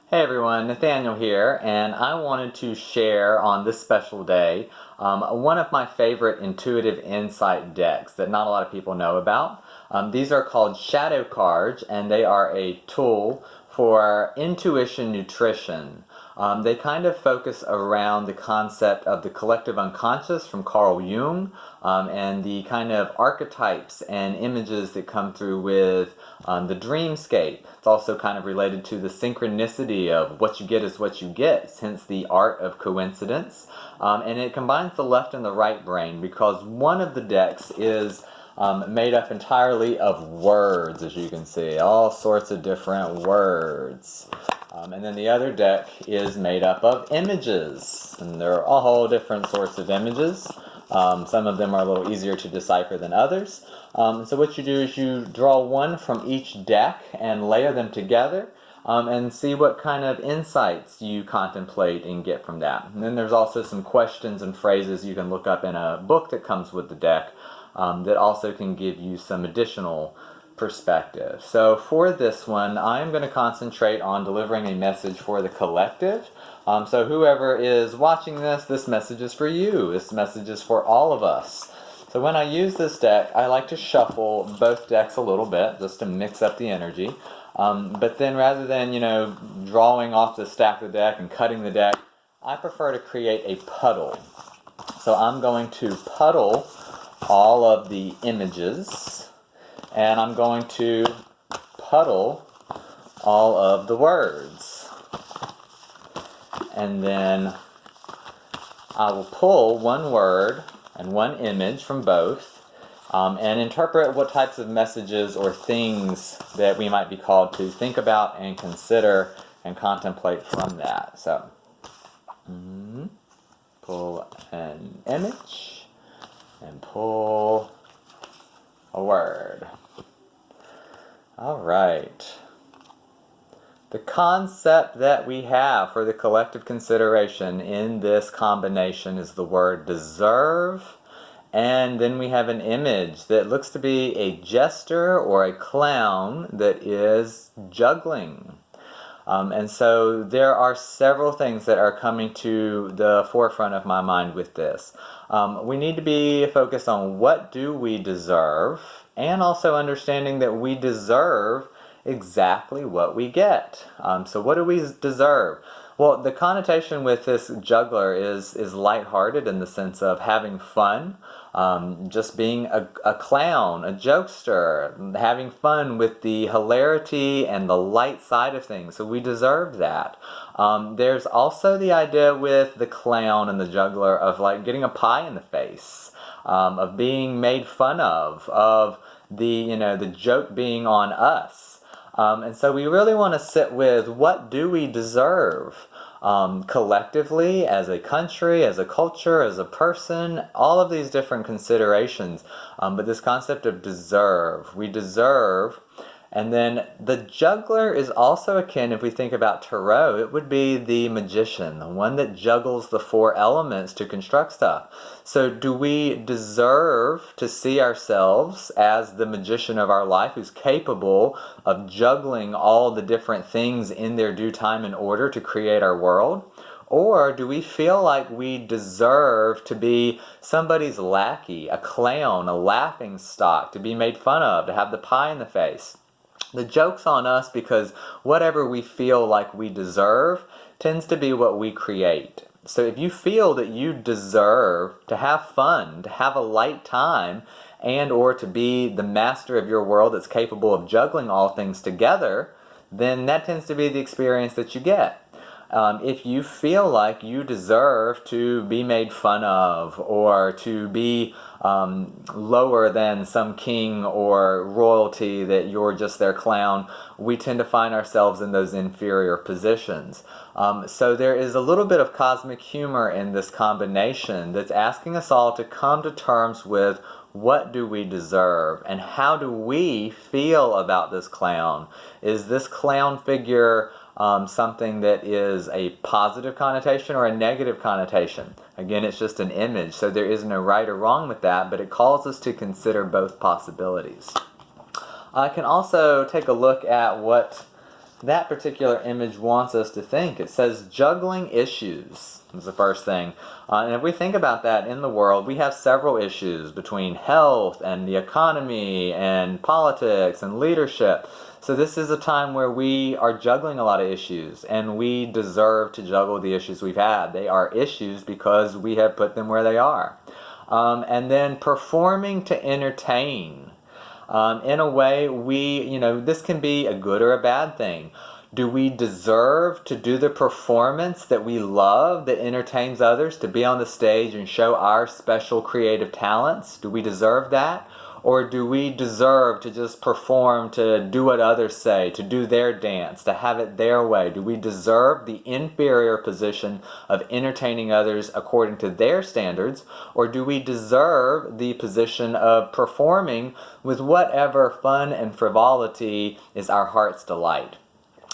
Hey everyone, Nathaniel here, and I wanted to share on this special day one of my favorite intuitive insight decks that not a lot of people know about. These are called shadow cards, and they are a tool for intuition nutrition. They kind of focus around the concept of the collective unconscious from Carl Jung, and the kind of archetypes and images that come through with the dreamscape. It's also kind of related to the synchronicity of what you get is what you get, hence the art of coincidence. And it combines the left and the right brain because one of the decks is made up entirely of words, as you can see, all sorts of different words. And then the other deck is made up of images, and there are a whole different sorts of images. Some of them are a little easier to decipher than others. So what you do is you draw one from each deck and layer them together and see what kind of insights you contemplate and get from that. And then there's also some questions and phrases you can look up in a book that comes with the deck that also can give you some additional perspective. So for this one, I'm going to concentrate on delivering a message for the collective. So whoever is watching this message is for you. This message is for all of us. So when I use this deck, I like to shuffle both decks a little bit just to mix up the energy. But then rather than, drawing off the stack of the deck and cutting the deck, I prefer to create a puddle. So I'm going to puddle all of the images, and I'm going to puddle all of the words. And then I will pull one word and one image from both and interpret what types of messages or things that we might be called to think about and consider and contemplate from that. So, pull an image and pull a word. All right. The concept that we have for the collective consideration in this combination is the word deserve, and then we have an image that looks to be a jester or a clown that is juggling. And so there are several things that are coming to the forefront of my mind with this. We need to be focused on what do we deserve, and also understanding that we deserve exactly what we get. So what do we deserve? Well, the connotation with this juggler is lighthearted in the sense of having fun, just being a clown, a jokester, having fun with the hilarity and the light side of things. So we deserve that. There's also the idea with the clown and the juggler of like getting a pie in the face, of being made fun of the joke being on us. And so we really want to sit with what do we deserve collectively, as a country, as a culture, as a person, all of these different considerations. But this concept of deserve, we deserve. And then the juggler is also akin, if we think about tarot, it would be the magician, the one that juggles the four elements to construct stuff. So do we deserve to see ourselves as the magician of our life who's capable of juggling all the different things in their due time and order to create our world? Or do we feel like we deserve to be somebody's lackey, a clown, a laughing stock, to be made fun of, to have the pie in the face? The joke's on us because whatever we feel like we deserve tends to be what we create. So if you feel that you deserve to have fun, to have a light time, and or to be the master of your world that's capable of juggling all things together, then that tends to be the experience that you get. If you feel like you deserve to be made fun of or to be lower than some king or royalty, that you're just their clown, we tend to find ourselves in those inferior positions. So there is a little bit of cosmic humor in this combination that's asking us all to come to terms with what do we deserve and how do we feel about this clown? Is this clown figure something that is a positive connotation or a negative connotation? Again, it's just an image, so there is no right or wrong with that, but it calls us to consider both possibilities. I can also take a look at what that particular image wants us to think. It says juggling issues is the first thing. And if we think about that in the world, we have several issues between health and the economy and politics and leadership. So this is a time where we are juggling a lot of issues, and we deserve to juggle the issues we've had. They are issues because we have put them where they are. And then performing to entertain. In a way, this can be a good or a bad thing. Do we deserve to do the performance that we love, that entertains others, to be on the stage and show our special creative talents? Do we deserve that? Or do we deserve to just perform, to do what others say, to do their dance, to have it their way? Do we deserve the inferior position of entertaining others according to their standards? Or do we deserve the position of performing with whatever fun and frivolity is our heart's delight?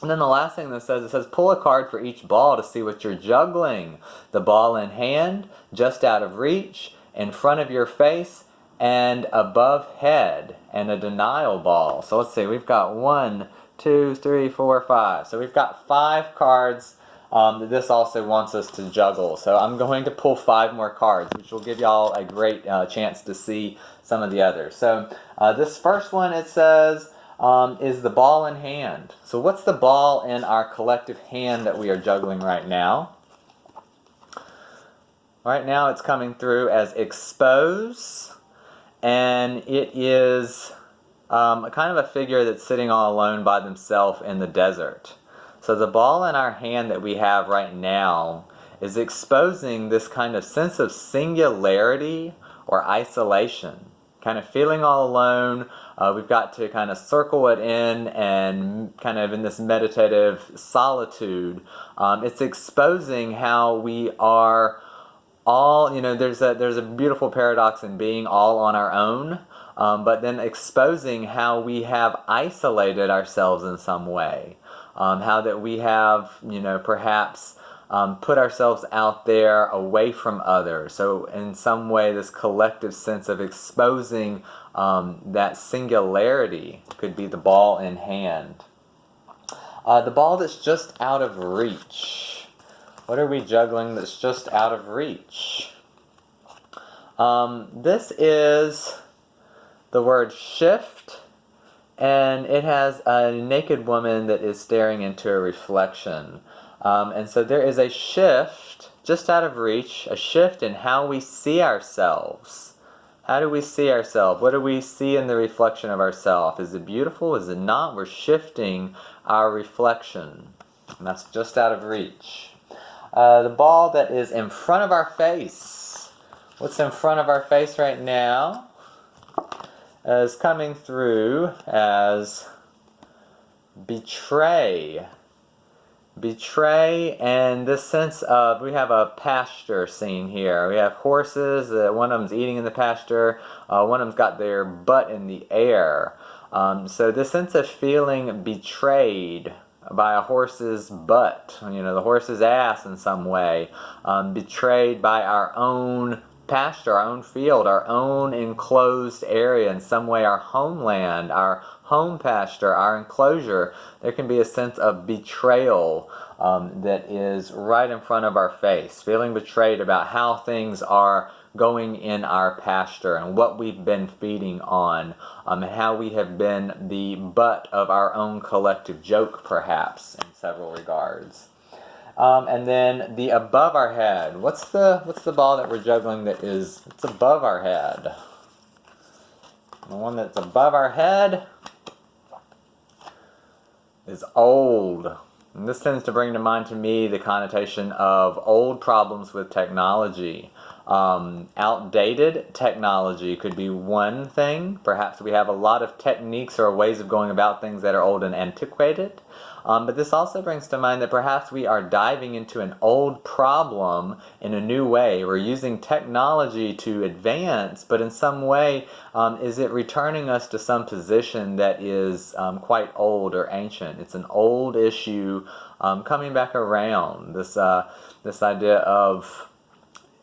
And then the last thing that it says pull a card for each ball to see what you're juggling. The ball in hand, just out of reach, in front of your face, and above head, and a denial ball. So let's see, we've got 1, 2, 3, 4, 5. So we've got 5 cards that this also wants us to juggle. So I'm going to pull 5 more cards, which will give y'all a great chance to see some of the others. So this first one, it says, is the ball in hand. So what's the ball in our collective hand that we are juggling right now? Right now it's coming through as expose. And it is kind of a figure that's sitting all alone by themselves in the desert. So the ball in our hand that we have right now is exposing this kind of sense of singularity or isolation. Kind of feeling all alone. We've got to kind of circle it in and kind of in this meditative solitude. It's exposing how we are all, there's a beautiful paradox in being all on our own, but then exposing how we have isolated ourselves in some way. How that we have, perhaps put ourselves out there away from others. So in some way, this collective sense of exposing that singularity could be the ball in hand. The ball that's just out of reach. What are we juggling that's just out of reach? This is the word shift, and it has a naked woman that is staring into a reflection. And so there is a shift just out of reach, a shift in how we see ourselves. How do we see ourselves? What do we see in the reflection of ourselves? Is it beautiful? Is it not? We're shifting our reflection. And that's just out of reach. The ball that is in front of our face. What's in front of our face right now is coming through as betray. Betray, and this sense of, we have a pasture scene here. We have horses, one of them's eating in the pasture, one of them's got their butt in the air. So this sense of feeling betrayed by a horse's butt, the horse's ass in some way, betrayed by our own pasture, our own field, our own enclosed area, in some way our homeland, our home pasture, our enclosure. There can be a sense of betrayal that is right in front of our face, feeling betrayed about how things are going in our pasture and what we've been feeding on, and how we have been the butt of our own collective joke, perhaps, in several regards. And then the above our head. What's the ball that we're juggling that is it's above our head? The one that's above our head is old. And this tends to bring to mind to me the connotation of old problems with technology. Outdated technology could be one thing. Perhaps we have a lot of techniques or ways of going about things that are old and antiquated. But this also brings to mind that perhaps we are diving into an old problem in a new way. We're using technology to advance, but in some way, is it returning us to some position that is quite old or ancient? It's an old issue coming back around. This idea of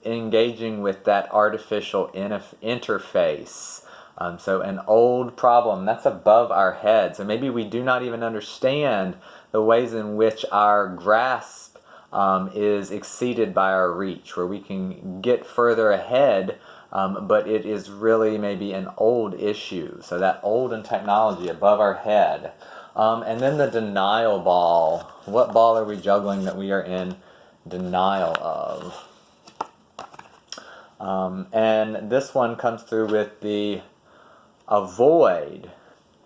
engaging with that artificial interface, So an old problem, that's above our head. So maybe we do not even understand the ways in which our grasp is exceeded by our reach, where we can get further ahead, but it is really maybe an old issue. So that old in technology above our head. And then the denial ball. What ball are we juggling that we are in denial of? And this one comes through with the avoid.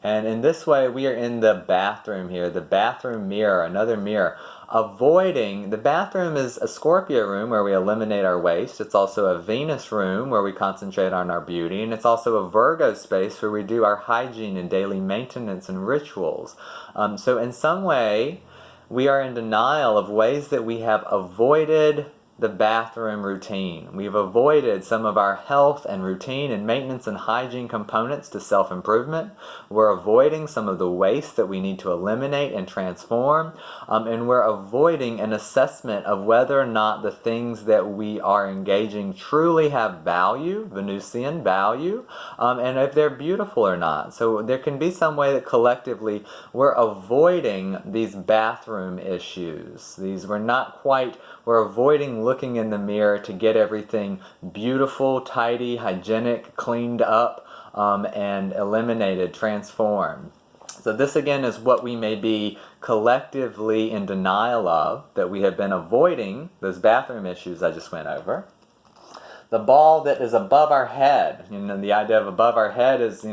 And in this way, we are in the bathroom here, the bathroom mirror, another mirror. Avoiding, the bathroom is a Scorpio room where we eliminate our waste. It's also a Venus room where we concentrate on our beauty. And it's also a Virgo space where we do our hygiene and daily maintenance and rituals. So in some way, we are in denial of ways that we have avoided the bathroom routine. We've avoided some of our health and routine and maintenance and hygiene components to self-improvement. We're avoiding some of the waste that we need to eliminate and transform. And we're avoiding an assessment of whether or not the things that we are engaging truly have value, Venusian value, and if they're beautiful or not. So there can be some way that collectively we're avoiding these bathroom issues. We're avoiding looking in the mirror to get everything beautiful, tidy, hygienic, cleaned up, and eliminated, transformed. So this again is what we may be collectively in denial of, that we have been avoiding, those bathroom issues I just went over. The ball that is above our head, the idea of above our head is,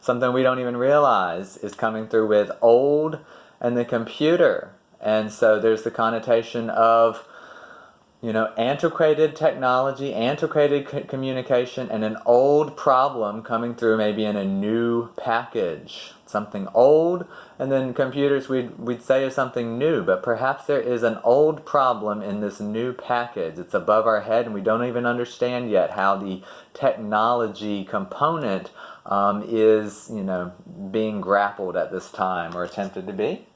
something we don't even realize is coming through with old and the computer. And so there's the connotation of antiquated technology, antiquated communication, and an old problem coming through maybe in a new package. Something old, and then computers we'd say is something new, but perhaps there is an old problem in this new package. It's above our head, and we don't even understand yet how the technology component is, being grappled at this time, or attempted to be.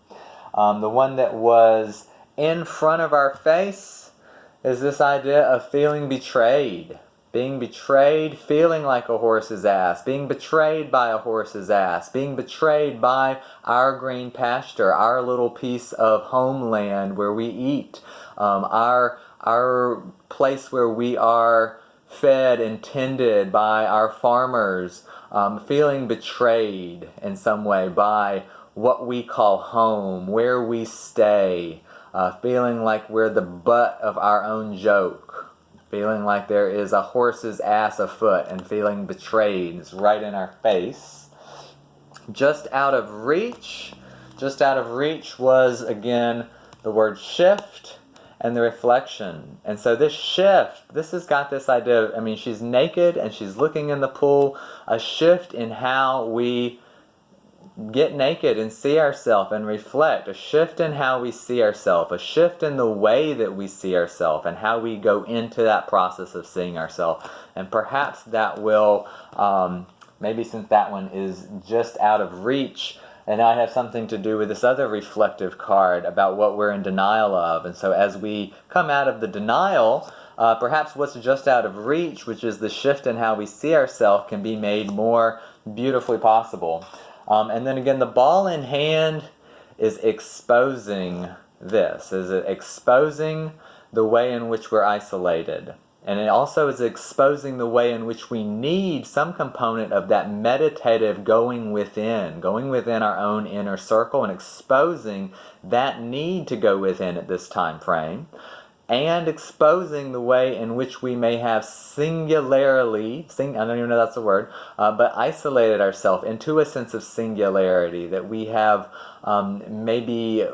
The one that was in front of our face is this idea of feeling betrayed. Being betrayed, feeling like a horse's ass, being betrayed by a horse's ass, being betrayed by our green pasture, our little piece of homeland where we eat, our place where we are fed and tended by our farmers, feeling betrayed in some way by what we call home, where we stay, feeling like we're the butt of our own joke, feeling like there is a horse's ass afoot, and feeling betrayed. It's right in our face. Just out of reach was, again, the word shift and the reflection. And so this shift, this has got this idea of, she's naked and she's looking in the pool, a shift in how we get naked and see ourselves and reflect, a shift in how we see ourselves, a shift in the way that we see ourselves and how we go into that process of seeing ourselves. And perhaps that will, maybe since that one is just out of reach, and I have something to do with this other reflective card about what we're in denial of. And so as we come out of the denial, perhaps what's just out of reach, which is the shift in how we see ourselves, can be made more beautifully possible. And then again, the ball in hand is exposing this. Is it exposing the way in which we're isolated? And it also is exposing the way in which we need some component of that meditative going within our own inner circle, and exposing that need to go within at this time frame. And exposing the way in which we may have singularly, I don't even know that's a word, but isolated ourselves into a sense of singularity, that we have maybe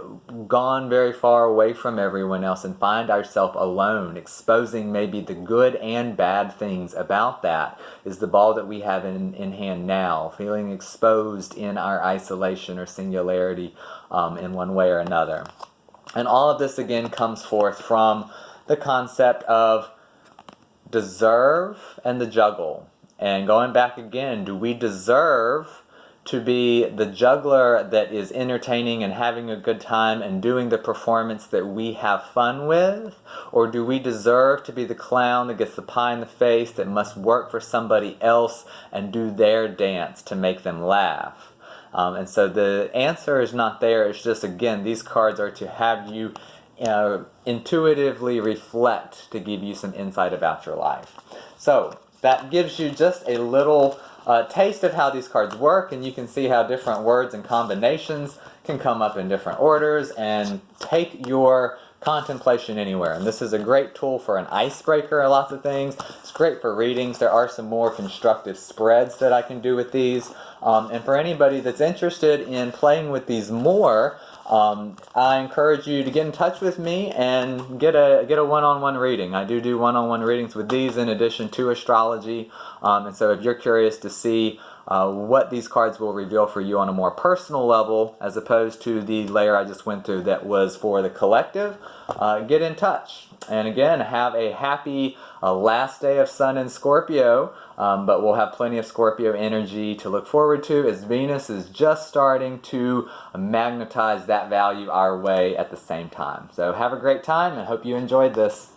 gone very far away from everyone else and find ourselves alone. Exposing maybe the good and bad things about that is the ball that we have in hand now, feeling exposed in our isolation or singularity in one way or another. And all of this again comes forth from the concept of deserve and the juggle. And going back again, do we deserve to be the juggler that is entertaining and having a good time and doing the performance that we have fun with? Or do we deserve to be the clown that gets the pie in the face, that must work for somebody else and do their dance to make them laugh? And so the answer is not there. It's just, again, these cards are to have you intuitively reflect, to give you some insight about your life. So that gives you just a little taste of how these cards work, and you can see how different words and combinations can come up in different orders and take your contemplation anywhere. And this is a great tool for an icebreaker, lots of things. It's great for readings. There are some more constructive spreads that I can do with these. And for anybody that's interested in playing with these more, I encourage you to get in touch with me and get a one-on-one reading. I do one-on-one readings with these in addition to astrology. And so if you're curious to see what these cards will reveal for you on a more personal level, as opposed to the layer I just went through that was for the collective, get in touch. And again, have a happy last day of Sun in Scorpio, but we'll have plenty of Scorpio energy to look forward to, as Venus is just starting to magnetize that value our way at the same time. So have a great time, and hope you enjoyed this.